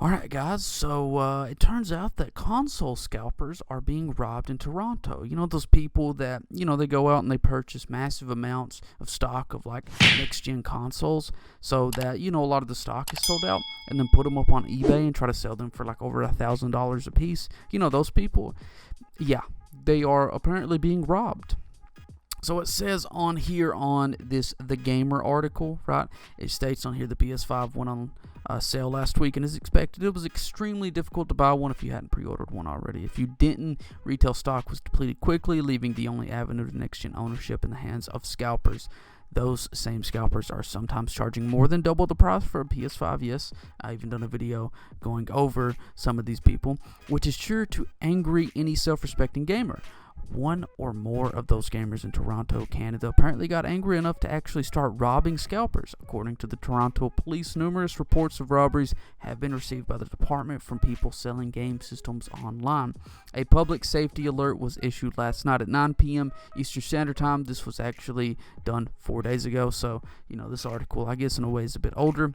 Alright guys, so it turns out that console scalpers are being robbed in Toronto. You know, those people that, they go out and they purchase massive amounts of stock of like next-gen consoles so that, a lot of the stock is sold out, and then put them up on eBay and try to sell them for like over $1,000 a piece. You know, those people, yeah, they are apparently being robbed. So it says on here on this The Gamer article, right? It states on here the PS5 went on sale last week, and as expected, it was extremely difficult to buy one if you hadn't pre-ordered one already. If you didn't, retail stock was depleted quickly, leaving the only avenue to next-gen ownership in the hands of scalpers. Those same scalpers are sometimes charging more than double the price for a PS5. Yes, I even done a video going over some of these people, which is sure to angry any self-respecting gamer. One or more of those gamers in Toronto, Canada, apparently got angry enough to actually start robbing scalpers. According to the Toronto Police, numerous reports of robberies have been received by the department from people selling game systems online. A public safety alert was issued last night at 9 p.m. Eastern Standard Time. This was actually done 4 days ago, so, this article, I guess, in a way is a bit older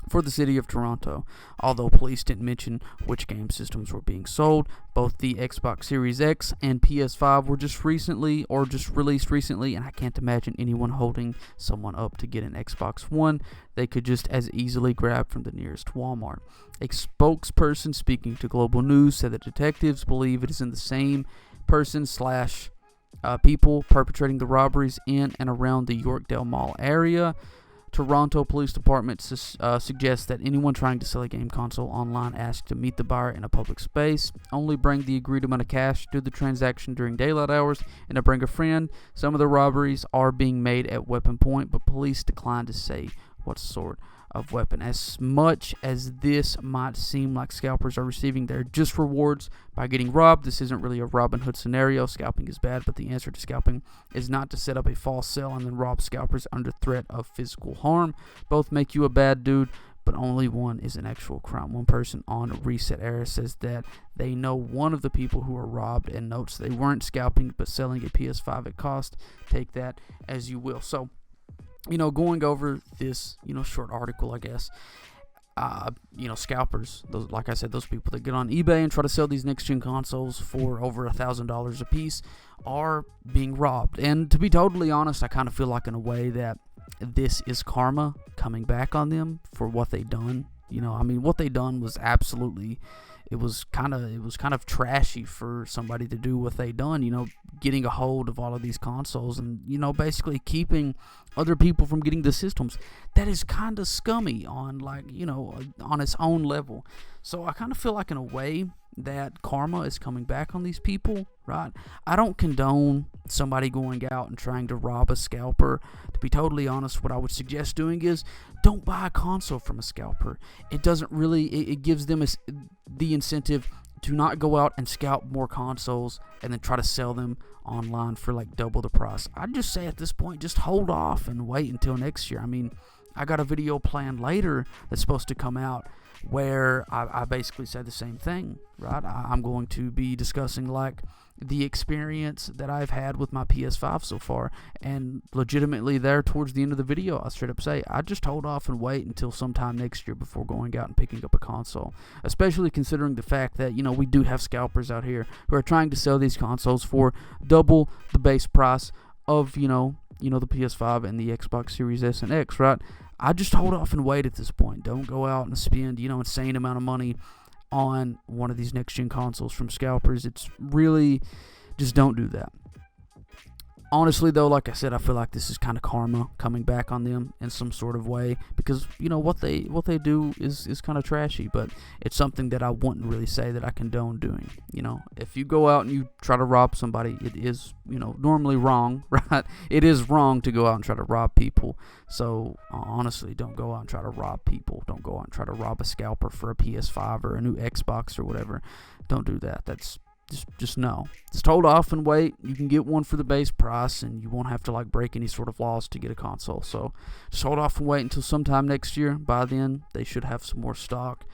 for the city of Toronto. Although police didn't mention which game systems were being sold, both the Xbox Series X and PS5 were just released recently, and I can't imagine anyone holding someone up to get an Xbox One they could just as easily grab from the nearest Walmart. A spokesperson speaking to Global News said that detectives believe it is in the same person / people perpetrating the robberies in and around the Yorkdale Mall area. Toronto Police Department suggests that anyone trying to sell a game console online asks to meet the buyer in a public space, only bring the agreed amount of cash, do the transaction during daylight hours, and to bring a friend. Some of the robberies are being made at weapon point, but police decline to say what sort of weapon. As much as this might seem like scalpers are receiving their just rewards by getting robbed, this isn't really a Robin Hood scenario. Scalping is bad, but the answer to scalping is not to set up a false sale and then rob scalpers under threat of physical harm. Both make you a bad dude, but only one is an actual crime. One person on Reset Era says that they know one of the people who were robbed and notes they weren't scalping but selling a PS5 at cost. Take that as you will. So, going over this, short article, I guess, scalpers, like I said, those people that get on eBay and try to sell these next-gen consoles for over $1,000 a piece are being robbed. And to be totally honest, I kind of feel like in a way that this is karma coming back on them for what they done. What they done was absolutely, it was kind of trashy for somebody to do what they done, getting a hold of all of these consoles and, basically keeping other people from getting the systems. That is kind of scummy on on its own level. So I kind of feel like in a way that karma is coming back on these people, right? I don't condone somebody going out and trying to rob a scalper. To be totally honest, what I would suggest doing is don't buy a console from a scalper. It doesn't really, it gives them the incentive to not go out and scalp more consoles and then try to sell them online for like double the price. I'd just say at this point, just hold off and wait until next year. I got a video planned later that's supposed to come out where I basically said the same thing, right? I'm going to be discussing like the experience that I've had with my PS5 so far, and legitimately there towards the end of the video, I straight up say, I just hold off and wait until sometime next year before going out and picking up a console, especially considering the fact that, we do have scalpers out here who are trying to sell these consoles for double the base price of, the PS5 and the Xbox Series S and X, right? I just hold off and wait at this point. Don't go out and spend, insane amount of money on one of these next-gen consoles from scalpers. It's really, just don't do that. Honestly, though, like I said, I feel like this is kind of karma coming back on them in some sort of way because, what they do is kind of trashy, but it's something that I wouldn't really say that I condone doing. If you go out and you try to rob somebody, it is, normally wrong, right? It is wrong to go out and try to rob people. So, honestly, don't go out and try to rob people. Don't go out and try to rob a scalper for a PS5 or a new Xbox or whatever. Don't do that. That's Just no. Just hold off and wait. You can get one for the base price, and you won't have to break any sort of laws to get a console. So just hold off and wait until sometime next year. By then, they should have some more stock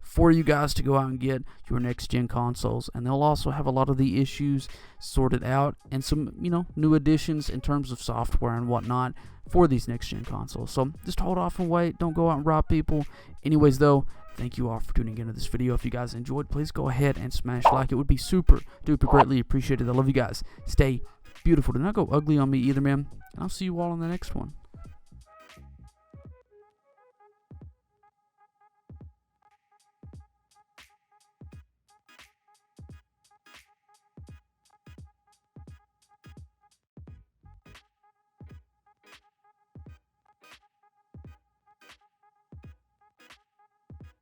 for you guys to go out and get your next-gen consoles. And they'll also have a lot of the issues sorted out and some, new additions in terms of software and whatnot for these next-gen consoles. So just hold off and wait. Don't go out and rob people. Anyways, though, Thank you all for tuning into this video. If you guys enjoyed, please go ahead and smash like. It would be super duper greatly appreciated. I love you guys. Stay beautiful. Do not go ugly on me either, man. And I'll see you all in the next one.